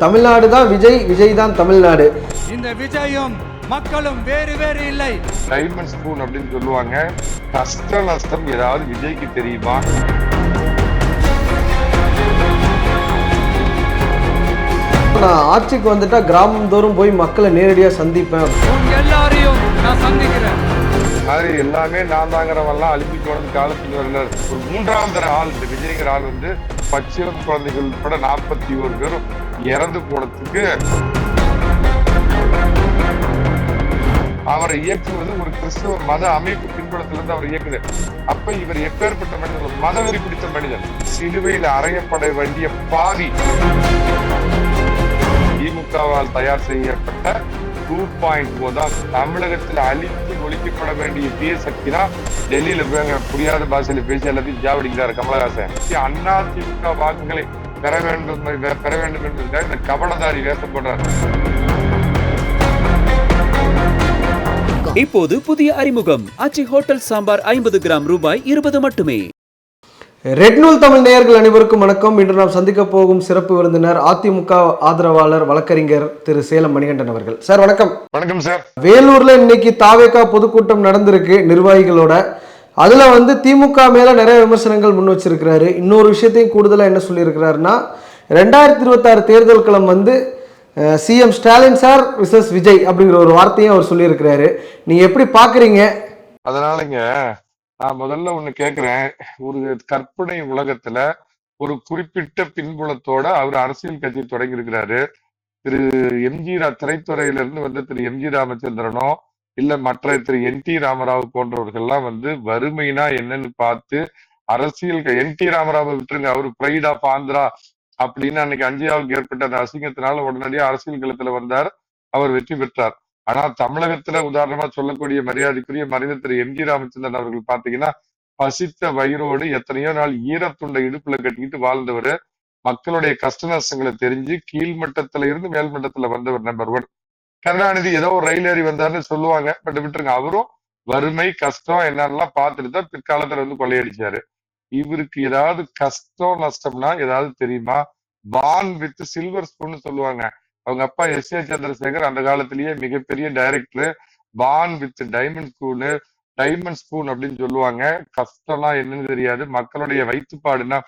தமிழ்நாடு தான் விஜய், விஜய் தான் தமிழ்நாடு. இந்த விஜயும் மக்களும் வேறு வேறு இல்லை. டைமண்ட் ஸ்பூன் அப்படின்னு சொல்லுவாங்க. கஷ்ட நஷ்டம் ஏதாவது விஜய்க்கு தெரியுமா? நான் ஆட்சிக்கு வந்துட்டா கிராமம் தோறும் போய் மக்களை நேரடியா சந்திப்பேன். எல்லாரையும் நான் சந்திக்கிறேன். அது எல்லாமே நான் தாங்கிறவெல்லாம் அழுப்பி போனது காலத்துக்கு வரல. ஒரு மூன்றாம் தர ஆள் இந்த விஜய்ங்கிற ஆள் வந்து பச்சிளம் குழந்தைகள் உட்பட 41 பேரும் இறந்து போனதுக்கு அவரை இயக்குவது ஒரு கிறிஸ்தவ மத அமைப்பு பின்புலத்திலிருந்து அவர் இயக்குது. அப்ப இவர் எப்பேற்பட்ட மனிதர்? மதவெறி பிடித்த மனிதர். சிலுவையில் அறையப்பட வேண்டிய பாவி. திமுகவால் தயார் செய்யப்பட்ட 2.0 தான் தமிழகத்தில் அழித்து ஒழிக்கப்பட வேண்டிய தீய சக்தி தான். டெல்லியில போய் புரியாத பாஷையில பேசி எல்லாத்தையும் ஜாவடிக்கிறார் கமலஹாசன். அண்ணா திமுக வாக்குகளை பெற வேண்டும் என்று இந்த கபடதாரி வேஷம் போடுறார். இப்போது புதிய அறிமுகம் ஆச்சி ஹோட்டல் சாம்பார் 50 கிராம் ரூபாய் 20 மட்டுமே. ரெட் நூல் தமிழ் நேயர்கள் அனைவருக்கும் வணக்கம். இன்று நாம் சந்திக்க போகும் சிறப்பு விருந்தினர் அதிமுக ஆதரவாளர் வழக்கறிஞர் திரு சேலம் மணிகண்டன் அவர்கள். சார் வணக்கம். வணக்கம் சார். வேலூர்ல இன்னைக்கு தாவேகா பொதுக்கூட்டம் நடந்திருக்கு நிர்வாகிகளோட. அதுல திமுக மேல நிறைய விமர்சனங்கள் முன் வச்சிருக்கிறாரு. இன்னொரு விஷயத்தையும் கூடுதலா என்ன சொல்லியிருக்கிறாருன்னா 2026 தேர்தல் களம் CM Stalin sir wishes Vijay அப்படிங்கிற ஒரு வார்த்தையும் அவர் சொல்லியிருக்கிறாரு. நீங்க எப்படி பாக்குறீங்க? அதனாலங்க நான் முதல்ல ஒண்ணு கேக்குறேன். ஒரு கற்பனை உலகத்துல ஒரு குறிப்பிட்ட பின்புலத்தோட அவர் அரசியல் கட்சி தொடங்கி இருக்கிறாரு. திரு எம்ஜி திரைத்துறையில இருந்து வந்த திரு எம்ஜி ராமச்சந்திரனோ இல்ல மற்ற திரு NT ராமராவ் போன்றவர்கள்லாம் வறுமைனா என்னன்னு பார்த்து அரசியல் NT ராமராவை விட்டுருங்க, அவரு பிரைட் ஆஃப் ஆந்திரா அப்படின்னு அன்னைக்கு அஞ்சியாவுக்கு ஏற்பட்ட அந்த அசிங்கத்தினால உடனடியாக அரசியல் களத்துல வந்தார். அவர் வெற்றி பெற்றார். ஆனா தமிழகத்துல உதாரணமா சொல்லக்கூடிய மரியாதைக்குரிய மறைந்த திரு எம்ஜி ராமச்சந்திரன் அவர்கள் பாத்தீங்கன்னா பசித்த வயிறோடு எத்தனையோ நாள் ஈரத்துண்டை இடுப்புல கட்டிக்கிட்டு வாழ்ந்தவர். மக்களுடைய கஷ்ட நஷ்டங்களை தெரிஞ்சு கீழ்மட்டத்துல இருந்து மேல்மட்டத்துல வந்தவர். நம்பர் 1. கருணாநிதி ஏதோ ஒரு ரயில் ஏறி வந்தாருன்னு சொல்லுவாங்க, பட் விட்டுருங்க. அவரும் வறுமை கஷ்டம் என்னென்னலாம் பார்த்துட்டு தான் பிற்காலத்துல கொள்ளையடிச்சாரு. இவருக்கு ஏதாவது கஷ்டம் நஷ்டம்னா ஏதாவது தெரியுமா? பான் வித் சில்வர் ஸ்பூன் சொல்லுவாங்க. அவங்க அப்பா S.A. சந்திரசேகர் அந்த காலத்திலேயே மிகப்பெரிய director. Porn with diamond spoon அப்படின்னு சொல்லுவாங்க. கஷ்டம்னா என்னன்னு தெரியாது, மக்களுடைய வயிற்றுப்பாடுனா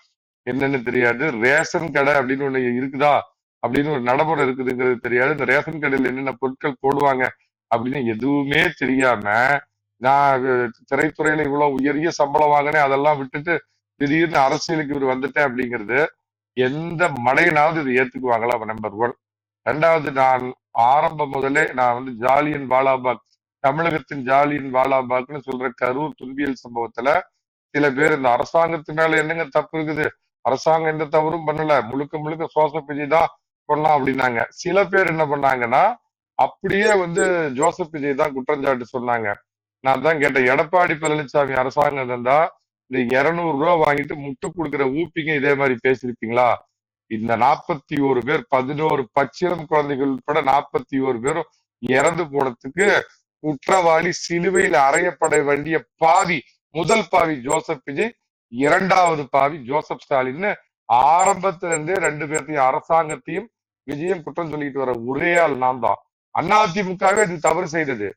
என்னன்னு தெரியாது, ரேஷன் கடை அப்படின்னு ஒண்ணு இருக்குதா அப்படின்னு ஒரு நடைமுறை இருக்குதுங்கிறது தெரியாது, இந்த ரேஷன் கடையில் என்னென்ன பொருட்கள் போடுவாங்க அப்படின்னு எதுவுமே தெரியாம நான் திரைத்துறையில இவ்வளவு உயரிய சம்பளம் வாங்கினேன் அதெல்லாம் விட்டுட்டு திடீர்னு அரசியலுக்கு இவர் வந்துட்டேன் அப்படிங்கிறது எந்த மடையனாவது இதை ஏத்துக்குவாங்களா? நம்பர் 1. 2வது, நான் ஆரம்பம் முதலே நான் ஜாலியன் வாலாபாக், தமிழகத்தின் ஜாலியன் வாலாபாக்னு சொல்ற கரூர் துன்பியல் சம்பவத்துல சில பேர் இந்த அரசாங்கத்து மேல என்னங்க தப்பு இருக்குது, அரசாங்கம் எந்த தவறும் பண்ணல, முழுக்க முழுக்க ஜோசப் விஜய் தான் பண்ணலாம் அப்படின்னாங்க. சில பேர் என்ன பண்ணாங்கன்னா அப்படியே ஜோசப் விஜய் தான் குற்றஞ்சாட்டு சொன்னாங்க. நான் தான் கேட்டேன், எடப்பாடி பழனிசாமி அரசாங்கம் இருந்தா இந்த 200 ரூபா வாங்கிட்டு முட்டு கொடுக்குற ஊப்பிங்க இதே மாதிரி பேசியிருப்பீங்களா? இந்த 41 பேர் 11 பச்சிளம் குழந்தைகள் உட்பட 41 பேரும் இறந்து போனதுக்கு குற்றவாளி சிலுவையில் அறையப்பட வேண்டிய பாவி. முதல் பாவி ஜோசப் விஜய், 2வது பாவி ஜோசப் ஸ்டாலின். ஆரம்பத்துல இருந்தே 2 பேர்த்தையும் அரசாங்கத்தையும் விஜயம் குற்றம் சொல்லிட்டு வர ஒரே ஆள் நான் தான். அதிமுகவே இது தவறு செய்தது.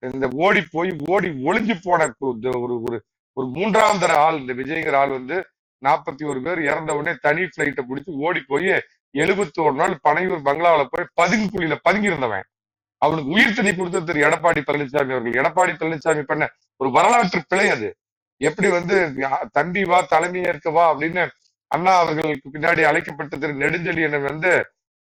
இந்த ஓடி ஒளிஞ்சு போன ஒரு மூன்றாம் தர ஆள் இந்த விஜய்ங்கிற ஆள் 41 பேர் இறந்த உடனே தனி பிளைட்டை பிடிச்சி ஓடி போய் 71 நாள் பனையூர் பங்களாவில போய் குழியில பதுங்கி இருந்தவன். அவனுக்கு உயிர் தண்ணி கொடுத்த திரு எடப்பாடி பழனிசாமி அவர்கள். எடப்பாடி பழனிசாமி பண்ண ஒரு வரலாற்று பிழை அது. எப்படி தம்பி வா தலைமை ஏற்கவா அப்படின்னு அண்ணா அவர்களுக்கு பின்னாடி அழைக்கப்பட்ட திரு நெடுஞ்செழியன்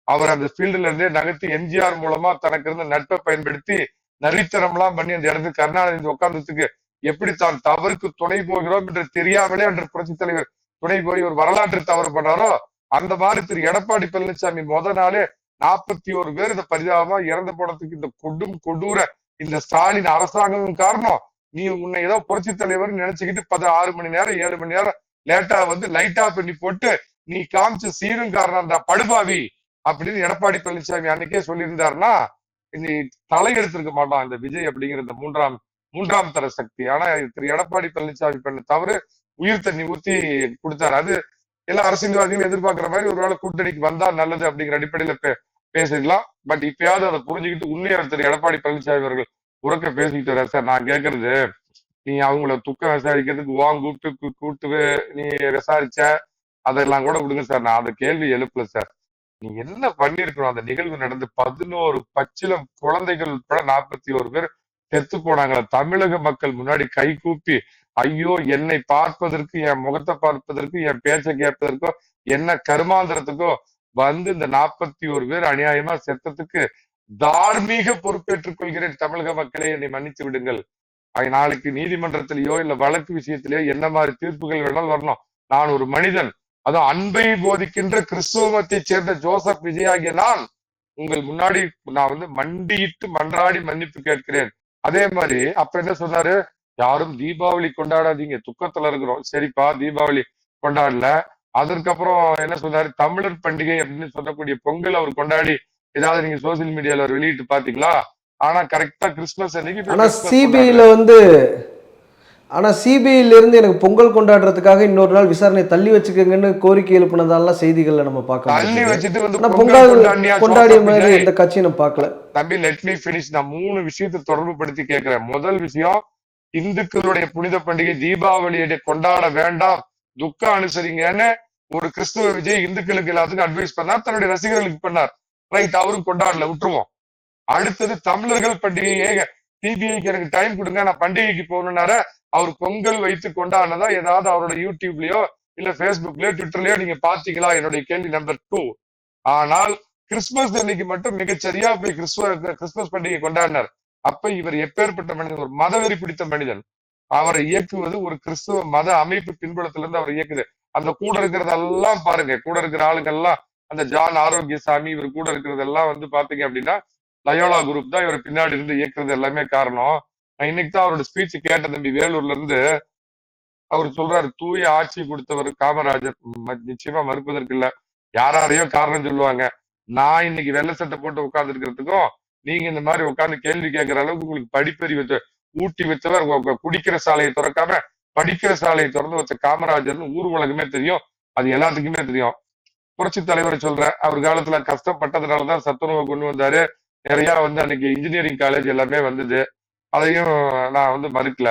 அவர் அந்த ஃபீல்டுல இருந்தே நகர்த்தி எம்ஜிஆர் மூலமா தனக்கு இருந்த நட்பை பயன்படுத்தி நரித்தனம்லாம் பண்ணி அந்த இடத்துக்கு கருணாநிதி உட்கார்ந்ததுக்கு எப்படி தான் தவறுக்கு துணை போகிறோம் என்று தெரியாமலே அன்று புரட்சி தலைவர் துணை போய் ஒரு வரலாற்று தவறு பண்ணாரோ அந்த மாதிரி திரு எடப்பாடி பழனிசாமி நாளே 41 பேர் இந்த பரிதாபமா இறந்து போனதுக்கு இந்த கொடூர இந்த ஸ்டாலின் அரசாங்கம் காரணம். நீ உன்னை ஏதோ புரட்சி தலைவர் நினைச்சுக்கிட்டு 6 மணி நேரம் 7 மணி நேரம் லேட்டா லைட் ஆஃப் பண்ணி போட்டு நீ காமிச்ச சீரும் காரணம் தான் படுபாவி அப்படின்னு எடப்பாடி பழனிசாமி அன்னைக்கே சொல்லியிருந்தாருன்னா இனி தலையெடுத்திருக்க மாட்டான் இந்த விஜய் அப்படிங்கிற இந்த மூன்றாம் தர சக்தி. ஆனா திரு எடப்பாடி பழனிசாமி பண்ண தவறு உயிர் தண்ணி ஊத்தி கொடுத்தாரு. அது எல்லா அரசியல்வாதிகளும் எதிர்பார்க்கிற மாதிரி ஒரு வேளை கூட்டணிக்கு வந்தா நல்லது அப்படிங்கிற அடிப்படையில பேசிக்கலாம். பட் இப்பயாவது அதை புரிஞ்சுக்கிட்டு உண்மையா திரு எடப்பாடி பழனிசாமி அவர்கள் உறக்க பேசிக்கிட்டு வர சார். நான் கேட்கறது, நீ அவங்கள துக்கம் விசாரிக்கிறதுக்கு கூட்டு நீ விசாரிச்ச அதெல்லாம் கூட விடுங்க சார். நான் அந்த கேள்வி எழுப்பல சார். நீ என்ன பண்ணிருக்கணும்? அந்த நிகழ்வு நடந்து 11 பச்சிலம் குழந்தைகள் உட்பட 41 பேர் செத்து போனாங்களா? தமிழக மக்கள் முன்னாடி கை கூப்பி, ஐயோ என்னை பார்ப்பதற்கு, என் முகத்தை பார்ப்பதற்கு, என் பேச்சை கேட்பதற்கோ, என்ன கருமாந்திரத்துக்கோ வந்து இந்த 41 பேர் அநியாயமா செத்ததுக்கு தார்மீக பொறுப்பேற்றுக் கொள்கிறேன். தமிழக மக்களே என்னை மன்னித்து விடுங்கள். நாளைக்கு நீதிமன்றத்திலேயோ இல்ல வழக்கு விஷயத்திலேயோ என்ன மாதிரி தீர்ப்புகள் வேணாலும் வரணும். நான் ஒரு மனிதன், அதுவும் அன்பை போதிக்கின்ற கிறிஸ்துவ மதத்தைச் சேர்ந்த ஜோசப் விஜய் ஆகிய நான் உங்கள் முன்னாடி நான் வந்து மண்டியிட்டு மன்றாடி மன்னிப்பு கேட்கிறேன். அதே மாதிரி அப்ப என்ன சொன்னாரு, யாரும் தீபாவளி கொண்டாடாதீங்க, துக்கத்துல இருக்கிறோம். சரிப்பா, தீபாவளி கொண்டாடல. அதற்கப்புறம் என்ன சொன்னாரு, தமிழர் பண்டிகை அப்படின்னு சொல்லக்கூடிய பொங்கல் அவர் கொண்டாடி ஏதாவது நீங்க சோசியல் மீடியால வெளியிட்டு பாத்தீங்களா? ஆனா கரெக்டா கிறிஸ்துமஸ் அன்னைக்கு ஆனா சிபிஐல வந்து சிபிஐல இருந்து எனக்கு பொங்கல் கொண்டாடுறதுக்காக இன்னொரு நாள் விசாரணை தள்ளி வச்சுக்கங்கன்னு கோரிக்கை எழுப்பினதெல்லாம் செய்திகள்ல நம்ம பார்க்க தள்ளி வச்சுட்டு வந்து பொங்கல் கொண்டாடிய மாதிரி எந்த கட்சியும் நம்ம பார்க்கல. தம்பி, லெட் மீ பினிஷ். நான் 3 விஷயத்தை தொடர்பு படுத்தி கேட்கிறேன். முதல் விஷயம், இந்துக்களுடைய புனித பண்டிகை தீபாவளியை கொண்டாட வேண்டாம், துக்கம் அனுசரிங்கன்னு ஒரு கிறிஸ்துவ விஜய் இந்துக்களுக்கு எல்லாத்துக்கும் அட்வைஸ் பண்ணார், தன்னுடைய ரசிகர்களுக்கு பண்ணார். ரைட், அவரும் கொண்டாடல, விட்டுருவோம். அடுத்தது தமிழர்கள் பண்டிகையே சிபிஐக்கு எனக்கு டைம் கொடுங்க, நான் பண்டிகைக்கு போகணும்னார அவர் பொங்கல் வைத்து கொண்டாடினதா ஏதாவது அவரோட யூடியூப்லயோ இல்ல பேஸ்புக்லயோ ட்விட்டர்லயோ நீங்க பாத்தீங்களா? என்னுடைய கேள்வி நம்பர் 2. ஆனால் கிறிஸ்துமஸ் அன்னைக்கு மட்டும் மிகச்சரியா போய் கிறிஸ்துமஸ் பண்டிகை கொண்டாடினார். அப்ப இவர் எப்பேற்பட்ட மனிதன்? ஒரு மதவெறி பிடித்த மனிதன். அவரை இயக்குவது ஒரு கிறிஸ்துவ மத அமைப்பு பின்புலத்திலிருந்து அவரை இயக்குது. அந்த கூட இருக்கிறதெல்லாம் பாருங்க, கூட இருக்கிற ஆளுங்கள்லாம் அந்த ஜான் ஆரோக்கியசாமி இவர் கூட இருக்கிறதெல்லாம் வந்து பாத்தீங்க அப்படின்னா லயோலா குரூப் தான் இவர் பின்னாடி இருந்து இயக்குறது எல்லாமே காரணம். நான் இன்னைக்கு தான் அவரோட ஸ்பீச் கேட்ட தம்பி. வேலூர்ல இருந்து அவர் சொல்றாரு, தூய ஆட்சி கொடுத்தவர் காமராஜர். நிச்சயமா மறுப்பதற்கு இல்ல. யாரையோ காரணம் சொல்லுவாங்க. நான் இன்னைக்கு வெள்ளை சட்டை போட்டு உட்கார்ந்து இருக்கிறதுக்கும் நீங்க இந்த மாதிரி உட்கார்ந்து கேள்வி கேட்கிற அளவுக்கு உங்களுக்கு படிப்பறிவு ஊட்டி வச்சவர். குடிக்கிற சாலையை திறக்காம படிக்கிற சாலையை திறந்து வச்ச காமராஜர்னு ஊர் உலகமே தெரியும். அது எல்லாத்துக்குமே தெரியும். புரட்சி தலைவரை சொல்றேன், அவர் காலத்துல கஷ்டப்பட்டதுனாலதான் சத்துணவு கொண்டு வந்தாரு. நிறைய வந்து அன்னைக்கு இன்ஜினியரிங் காலேஜ் எல்லாமே வந்தது. அதையும் நான் வந்து மறுக்கல.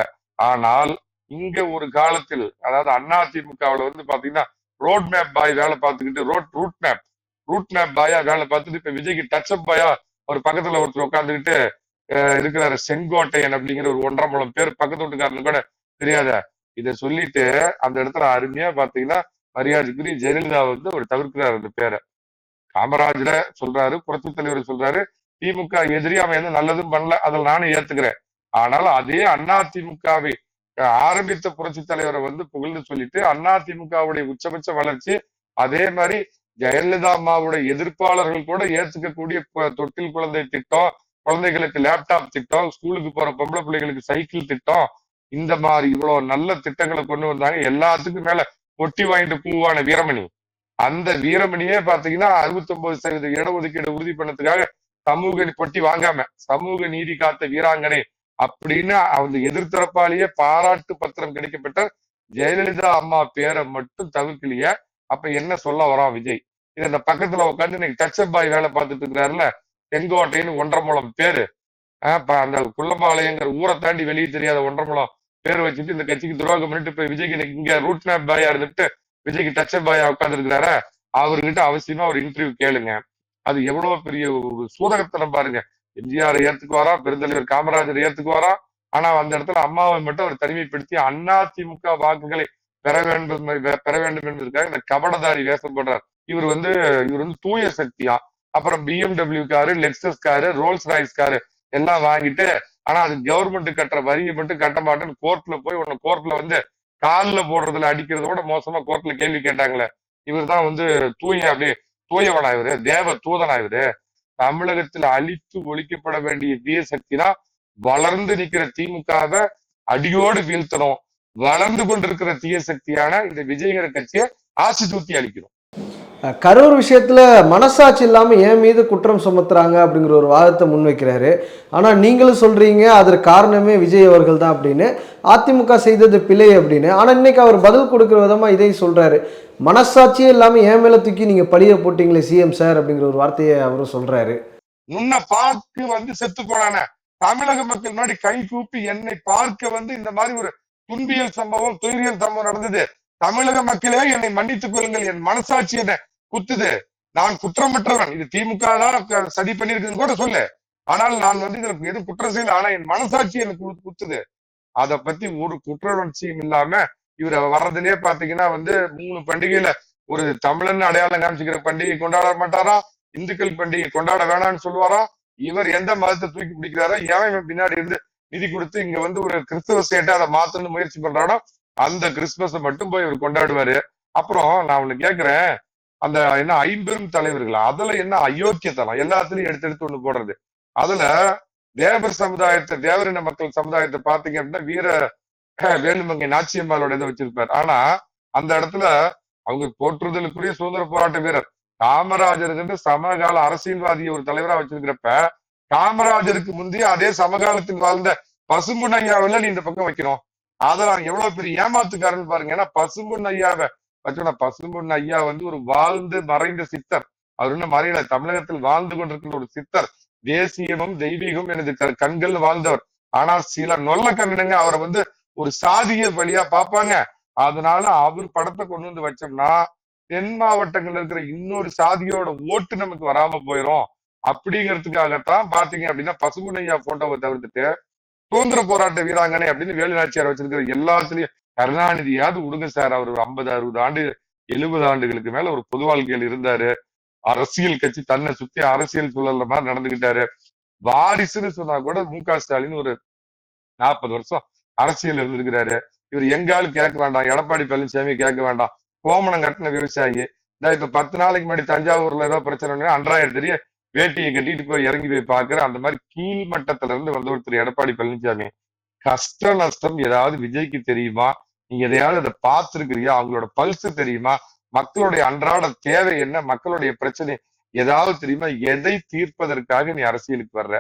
ஆனால் இங்க ஒரு காலத்தில், அதாவது அதிமுகவுல வந்து பாத்தீங்கன்னா ரோட் மேப் பாய் வேலை பார்த்துக்கிட்டு ரூட் மேப் பாயா வேலை பார்த்துட்டு இப்ப விஜய்க்கு டச்அப் பாயா ஒரு பக்கத்துல ஒருத்தர் உட்காந்துக்கிட்டு இருக்கிறாரு, செங்கோட்டையன் அப்படிங்கிற ஒரு 1.5 முழம் பேர் பக்கத்து வீட்டுக்காரனு கூட தெரியாத. இதை சொல்லிட்டு அந்த இடத்துல அருமையா பாத்தீங்கன்னா மரியாதைக்குரிய ஜெயலலிதா வந்து அவர் தவிர்க்கிறார் அந்த பேரை. காமராஜரை சொல்றாரு, புரட்சி தலைவரை சொல்றாரு. திமுக எதிரி, அவன் எந்த நல்லதும் பண்ணல, அதில் நானும் ஏத்துக்கிறேன். ஆனால் அதே அதிமுகவை ஆரம்பித்த புரட்சி தலைவரை வந்து புகழ்ந்து சொல்லிட்டு அதிமுகவுடைய உச்சபட்ச வளர்ச்சி, அதே மாதிரி ஜெயலலிதா அம்மாவுடைய எதிர்ப்பாளர்கள் கூட ஏத்துக்கக்கூடிய தொட்டில் குழந்தை திட்டம், குழந்தைகளுக்கு லேப்டாப் திட்டம், ஸ்கூலுக்கு போற பொம்பளை பிள்ளைகளுக்கு சைக்கிள் திட்டம், இந்த மாதிரி இவ்வளவு நல்ல திட்டங்களை கொண்டு வந்தாங்க. எல்லாத்துக்கும் மேல பொட்டி வாங்கிட்டு பூவான வீரமணி, அந்த வீரமணியே பாத்தீங்கன்னா 69% இடஒதுக்கீடு உறுதி பண்ணதுக்காக சமூக பொட்டி வாங்காம சமூக நீதி காத்த வீராங்கனை அப்படின்னு அவங்க எதிர்த்தரப்பாலேயே பாராட்டு பத்திரம் கிடைக்கப்பட்ட ஜெயலலிதா அம்மா பேரை மட்டும் தவிர்க்கலையே. அப்ப என்ன சொல்ல வரான் விஜய்? இது இந்த பக்கத்துல உட்காந்து இன்னைக்கு டச்சப் பாய் வேலை பார்த்துட்டு இருக்கிறாருல, செங்கோட்டைன்னு 1.5 முழம் பேரு, அந்த குள்ளம்பாளையங்கிற ஊரை தாண்டி வெளியே தெரியாத 1.5 முழம் பேர் வச்சுட்டு இந்த கட்சிக்கு துரோகம் பண்ணிட்டு இப்ப விஜய்க்கு இங்க ரூட் மேப் பாயா இருந்துட்டு விஜய்க்கு டச்சப் பாயா உட்கார்ந்து இருக்கிறார, அவர்கிட்ட அவசியமா ஒரு இன்டர்வியூ கேளுங்க. அது எவ்வளவு பெரிய ஒரு சூதகத்தனம் பாருங்க. எம்ஜிஆர் ஏத்துக்குவாரா, பெருந்தலைவர் காமராஜர் ஏத்துக்குவாரா, ஆனா அந்த இடத்துல அம்மாவை மட்டும் அவர் தனிமைப்படுத்தி அதிமுக வாக்குகளை பெற வேண்டும் என்பதற்காக இந்த கபடதாரி வேஷம் போடுறார். இவர் வந்து தூய சக்தியா. அப்புறம் BMW car, Lexus car, Rolls Royce car எல்லாம் வாங்கிட்டு, ஆனா அது கவர்மெண்ட் கட்டுற வரியை மட்டும் கட்ட மாட்டேன்னு கோர்ட்ல போய் உன்னை கோர்ட்ல வந்து காலில் போடுறதுல அடிக்கிறத விட மோசமா கோர்ட்ல கேள்வி கேட்டாங்களே. இவர் தான் வந்து அப்படியே தூயவனா இவரு, தேவ தூதனா இவரு. தமிழகத்துல அழித்து ஒழிக்கப்பட வேண்டிய தீய சக்தினா வளர்ந்து நிக்கிற திமுகவை அடியோடு வீழ்த்தணும். வளர்ந்து கொண்டிருக்கிற தீய சக்தியான இந்த விஜயகர கட்சியை ஆட்சி தூக்கி அளிக்கணும். கரூர் விஷயத்துல மனசாட்சி இல்லாம என் மீது குற்றம் சுமத்துறாங்க அப்படிங்கிற ஒரு வாதத்தை முன்வைக்கிறாரு. ஆனா நீங்களும் சொல்றீங்க அதற்கு காரணமே விஜய் அவர்கள் தான் அப்படின்னு, அதிமுக செய்தது பிழை அப்படின்னு. ஆனா இன்னைக்கு அவர் பதில் கொடுக்கிற விதமா இதை சொல்றாரு. மனசாட்சியே இல்லாம என் மேல தூக்கி நீங்க பழிய போட்டீங்களே சிஎம் சார் அப்படிங்கிற ஒரு வார்த்தையை அவரும் சொல்றாரு. முன்ன பார்க்க செத்து போனான தமிழக மக்கள் முன்னாடி கை கூப்பி என்னை பார்க்க இந்த மாதிரி ஒரு துன்பியல் சம்பவம், துயரியல் சம்பவம் நடந்தது. தமிழக மக்களே என்னை மன்னித்துக் கொள்ளுங்கள், என் மனசாட்சி என்ன குத்துது, நான் குற்றமற்றவன், இது திமுக தான் சதி பண்ணிருக்குன்னு கூட சொல்லு, ஆனால் நான் இதற்கு எது குற்றம் செய்யல, ஆனா என் மனசாட்சி எனக்கு குத்துது. அதை பத்தி ஒரு குற்றவுணர்ச்சியும் இல்லாம இவர் வர்றதுலயே பாத்தீங்கன்னா 3 பண்டிகையில ஒரு தமிழன் அடையாளம் காமிச்சுக்கிற பண்டிகை கொண்டாட மாட்டாரா, இந்துக்கள் பண்டிகை கொண்டாட வேணாம்னு சொல்லுவாரா, இவர் எந்த மதத்தை தூக்கி பிடிக்கிறாரோ, எவன் பின்னாடி இருந்து நிதி கொடுத்து இங்க ஒரு கிறிஸ்தவ ஸ்டேட்டை அதை மாத்தணும்னு முயற்சி பண்றானோ அந்த கிறிஸ்துமஸ மட்டும் போய் இவர் கொண்டாடுவாரு. அப்புறம் நான் ஒண்ணு கேக்குறேன், அந்த என்ன 50 தலைவர்களா, அதுல என்ன அயோக்கியத்தனம் எல்லாத்துலயும் எடுத்து ஒண்ணு போடுறது. அதுல தேவர் சமுதாயத்தை, தேவரின மக்கள் சமுதாயத்தை பாத்தீங்க அப்படின்னா வீர வேலுமங்கை நாச்சியம்மாளோட இதை வச்சிருப்பாரு. ஆனா அந்த இடத்துல அவங்க போற்றுதலுக்குரிய சுதந்திர போராட்ட வீரர் காமராஜருக்கு சமகால அரசியல்வாதியை ஒரு தலைவரா வச்சிருக்கிறப்ப, காமராஜருக்கு முந்தைய அதே சமகாலத்தில் வாழ்ந்த பசும்பொன் ஐயாவில நீ இந்த பக்கம் வைக்கணும். அதெல்லாம் எவ்வளவு பெரிய ஏமாத்துக்காரன்னு பாருங்க. ஏன்னா பசும்பொன் ஐயாவை வச்சோன்னா, பசும்பொன் ஐயா ஒரு வாழ்ந்து மறைந்த சித்தர். அவர் இன்னும் மறையல, தமிழகத்தில் வாழ்ந்து கொண்டிருக்கிற ஒரு சித்தர். தேசியமும் தெய்வீகம் எனது கண்கள் வாழ்ந்தவர். ஆனா சில நொல்ல கண்ணனுங்க அவரை ஒரு சாதிய வழியா பார்ப்பாங்க. அதனால அவர் படத்தை கொண்டு வச்சோம்னா தென் மாவட்டங்கள்ல இருக்கிற இன்னொரு சாதியோட ஓட்டு நமக்கு வராம போயிரும். அப்படிங்கிறதுக்காகத்தான் பாத்தீங்க அப்படின்னா பசும்பொன் ஐயா போட்டோவை தவிர்த்துட்டு சுதந்திர போராட்ட வீராங்கனை அப்படின்னு வேலுநாச்சியார் வச்சிருக்கிற எல்லாத்துலயும் கருணாநிதியாவது விடுங்க சார். அவர் 50, 60 ஆண்டு 70 ஆண்டுகளுக்கு மேல ஒரு பொது வாழ்க்கையில் இருந்தாரு. அரசியல் கட்சி தன்னை சுத்தி அரசியல் சூழல்ல மாதிரி நடந்துகிட்டாரு. வாரிசுன்னு சொன்னா கூட மு.க. ஸ்டாலின் ஒரு 40 வருஷம் அரசியல் இருந்திருக்கிறாரு. இவர் எங்காலும் கேட்க வேண்டாம், எடப்பாடி பழனிசாமி கேட்க வேண்டாம், கோமணம் கட்டின விவசாயி. இப்ப 10 நாளைக்கு முன்னாடி தஞ்சாவூர்ல ஏதோ பிரச்சனை அன்றாயிரம் தெரிய வேட்டியை கட்டிட்டு போய் இறங்கி போய் பாக்குற அந்த மாதிரி கீழ் மட்டத்துல இருந்து வந்தவர் திரு எடப்பாடி பழனிசாமி. கஷ்ட நஷ்டம் ஏதாவது விஜய்க்கு தெரியுமா? நீங்க எதையாவது அதை பார்த்திருக்கிறியா? அவங்களோட பல்ஸ் தெரியுமா? மக்களுடைய அன்றாட தேவை என்ன, மக்களுடைய பிரச்சனை ஏதாவது தெரியுமா? எதை தீர்ப்பதற்காக நீ அரசியலுக்கு வர்ற,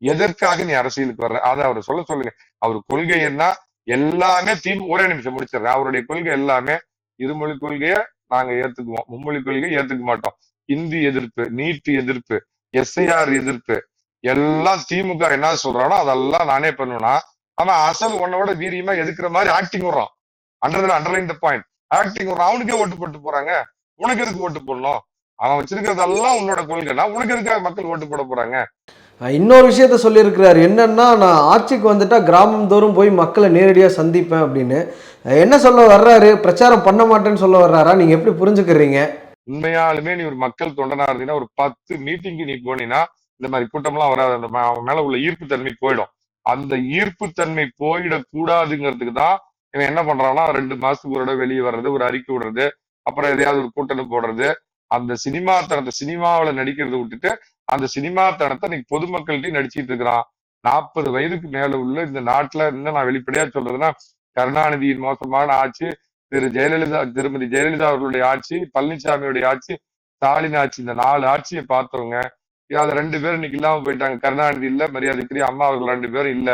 எதற்காக நீ அரசியலுக்கு வர்ற, அதை அவர் சொல்லுங்க. அவர் கொள்கை என்ன எல்லாமே ஒரே நிமிஷம் முடிச்சிடுறேன். அவருடைய கொள்கை எல்லாமே இருமொழி கொள்கைய நாங்க ஏத்துக்குவோம், மும்மொழி கொள்கையை ஏத்துக்க மாட்டோம். ஹிந்தி எதிர்ப்பு, நீட் எதிர்ப்பு, எஸ்ஐஆர் எதிர்ப்பு, எல்லாம் திமுக என்ன சொல்றானோ அதெல்லாம் நானே பண்ணுவேனா. ஆனா அசல் உன்னோட வீரியமா எதுக்குற மாதிரி ஆக்டிங் வர்றான். அண்டர்லைன் த பாயிண்ட், ஆக்டிங் வர்றான். அவனுக்கே ஓட்டு போட்டு போறாங்க, உனக்கு எதுக்கு ஓட்டு போடணும்? அவன் வச்சிருக்கிறதெல்லாம் உன்னோட கொள்கைனா உனக்கு எதுக்காக மக்கள் ஓட்டு போட போறாங்க? இன்னொரு விஷயத்த சொல்லியிருக்கிறாரு, என்னன்னா நான் ஆட்சிக்கு வந்துட்டா கிராமம் தோறும் போய் மக்களை நேரடியாக சந்திப்பேன் அப்படின்னு. என்ன சொல்ல வர்றாரு? பிரச்சாரம் பண்ண மாட்டேன்னு சொல்ல வர்றாரா? நீங்க எப்படி புரிஞ்சுக்கிறீங்க? உண்மையாலுமே நீ ஒரு மக்கள் தொண்டனா இருந்தீங்கன்னா ஒரு 10 மீட்டிங்கு நீ போனீங்கன்னா இந்த மாதிரி கூட்டம்லாம் வராது. அவன் மேல உள்ள ஈர்ப்பு தன்மை போயிடும். அந்த ஈர்ப்பு தன்மை போயிடக்கூடாதுங்கிறதுக்கு தான் இவன் என்ன பண்றான்னா 2 மாசத்துக்கு ஒரு தடவை வெளியே வர்றது, ஒரு அறிக்கை விடுறது, அப்புறம் எதையாவது ஒரு கூட்டணி போடுறது. அந்த சினிமா தனத்தை சினிமாவில நடிக்கிறத விட்டுட்டு அந்த சினிமா தனத்தை இன்னைக்கு பொதுமக்கள்கிட்டையும் நடிச்சிட்டு இருக்கிறான். 40 வயதுக்கு மேல உள்ள இந்த நாட்டுல இன்னும் நான் வெளிப்படையா சொல்றதுன்னா, கருணாநிதியின் மோசமான ஆட்சி, திருமதி ஜெயலலிதா அவர்களுடைய ஆட்சி, பழனிசாமியுடைய ஆட்சி, ஸ்டாலின் ஆட்சி, இந்த 4 ஆட்சியை பார்த்தவங்க அது 2 பேரும் இன்னைக்கு இல்லாம போயிட்டாங்க. கருணாநிதி இல்ல, மரியாதைக்குரிய அம்மா அவர்கள் 2 பேரும் இல்ல.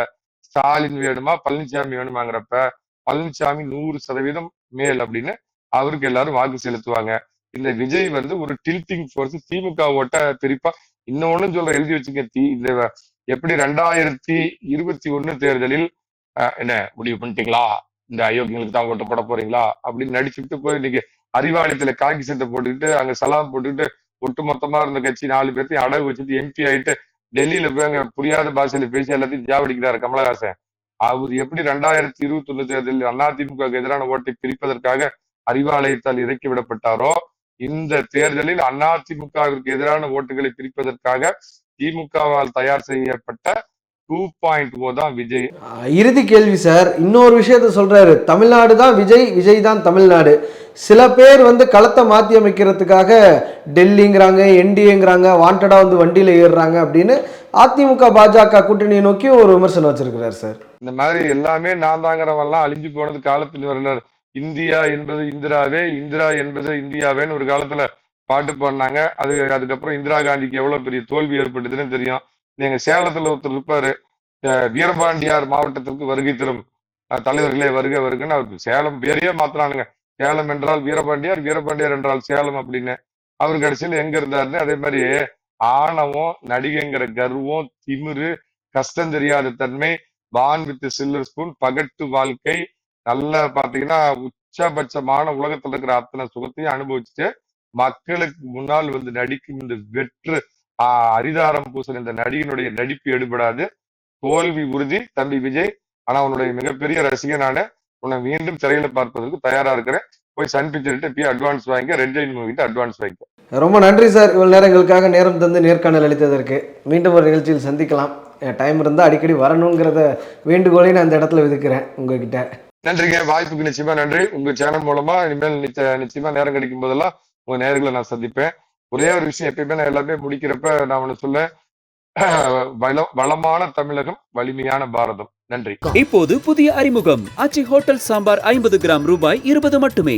ஸ்டாலின் வேணுமா பழனிசாமி வேணுமாங்கிறப்ப பழனிசாமி 100% மேல் அப்படின்னு அவருக்கு எல்லாரும் வாக்கு செலுத்துவாங்க. இந்த விஜய் ஒரு டில்டிங் ஃபோர்ஸ், திமுக ஓட்ட பிரிப்பா. இன்னொன்னு சொல்ற, எழுதி வச்சுக்க, இந்த எப்படி 2021 தேர்தலில் என்ன முடிவு பண்ணிட்டீங்களா, இந்த அயோக்கியங்களுக்கு தான் ஓட்டு போட போறீங்களா அப்படின்னு நடிச்சுட்டு போய் இன்னைக்கு அறிவாலயத்துல காக்கி சட்டை போட்டுக்கிட்டு அங்க சலாம் போட்டுக்கிட்டு ஒட்டு மொத்தமா இருந்த கட்சி 4 பேர்த்தையும் அடகு வச்சுட்டு எம்பி ஆயிட்டு டெல்லியில போய் அங்க புரியாத பாஷையில பேசி எல்லாத்தையும் ஜாவடிக்கிறாரு கமலஹாசன். அவர் எப்படி 2021 தேர்தலில் அதிமுக எதிரான ஓட்டை பிரிப்பதற்காக அறிவாலயத்தால் இறக்கி விடப்பட்டாரோ, இந்த தேர்தலில் அதிமுகவிற்கு எதிரான ஓட்டுகளை பிரிப்பதற்காக திமுகவால் தயார் செய்யப்பட்ட 2.0 தான் விஜய். இறுதி கேள்வி சார், இன்னொரு விஷயத்த சொல்றாரு, தமிழ்நாடு தான் விஜய், விஜய் தான் தமிழ்நாடு. சில பேர் களத்தை மாற்றி அமைக்கிறதுக்காக டெல்லிங்கிறாங்க, என்டிஏங்கிறாங்க, வாண்டடா வண்டியில ஏறுறாங்க அப்படின்னு அதிமுக பாஜக கூட்டணியை நோக்கி ஒரு விமர்சனம் வச்சிருக்கிறார் சார். இந்த மாதிரி எல்லாமே நான் தாங்கிறவெல்லாம் அழிஞ்சு போனது காலத்தில் வரலாறு. இந்தியா என்பது இந்திராவே, இந்திரா என்பது இந்தியாவேன்னு ஒரு காலத்துல பாட்டு பாடினாங்க. அதுக்கப்புறம் இந்திரா காந்திக்கு எவ்வளவு பெரிய தோல்வி ஏற்பட்டதுன்னு தெரியும். நீங்க சேலத்துல ஒருத்தர் இருப்பாரு, வீரபாண்டியார் மாவட்டத்திற்கு வருகை தரும் தலைவர்களே வருக வருகன்னு அவருக்கு சேலம் பேரையே மாத்தினானுங்க. சேலம் என்றால் வீரபாண்டியார், வீரபாண்டியார் என்றால் சேலம் அப்படின்னு. அவர் கடைசியில் எங்க இருந்தாருன்னு அதே மாதிரி ஆணவம், நடிகைங்கிற கர்வம், திமிரு, கஷ்டம் தெரியாத தன்மை, பான் வித் சில்வர் ஸ்பூன், பகட்டு வாழ்க்கை, நல்லா பாத்தீங்கன்னா உச்சபட்சமான உலகத்துல இருக்கிற அத்தனை சுகத்தையும் அனுபவிச்சுட்டு மக்களுக்கு முன்னால் வந்து நடிக்கும் இந்த வெற்று அரிதாரம் பூசல் இந்த நடிகனுடைய நடிப்பு எடுபடாது. தோல்வி உறுதி தம்பி விஜய். ஆனா உன்னுடைய மிகப்பெரிய ரசிகனான உன்னை மீண்டும் திரையில பார்ப்பதற்கு தயாரா இருக்கிறேன். போய் சன் பிக்சர்கிட்ட போய் அட்வான்ஸ் வாங்கிக்க, ரெட் ஜெயின் மூவிட்ட அட்வான்ஸ் வாங்கிக்க. ரொம்ப நன்றி சார், இவ்வளவு நேரம் எங்களுக்காக நேரம் தந்து நேர்காணல் அளித்ததற்கு. மீண்டும் ஒரு நிகழ்ச்சியில் சந்திக்கலாம். டைம் இருந்தால் அடிக்கடி வரணுங்கிறத வேண்டுகோளை நான் அந்த இடத்துல விதிக்கிறேன் உங்ககிட்ட. நன்றிங்க, வாய்ப்புக்கு நிச்சயமா நன்றி. உங்க சேனல் மூலமா இனிமேல் நிச்சயமா நேரம் கிடைக்கும் போதெல்லாம் உங்க நேர்களை நான் சந்திப்பேன். ஒரே ஒரு விஷயம் எப்பயுமே நான் எல்லாமே முடிக்கிறப்ப நான் ஒண்ணு சொல்ல, வளமான தமிழகம், வலிமையான பாரதம். நன்றி. இப்போது புதிய அறிமுகம் ஆச்சி ஹோட்டல் சாம்பார் 50 கிராம் ரூபாய் 20 மட்டுமே.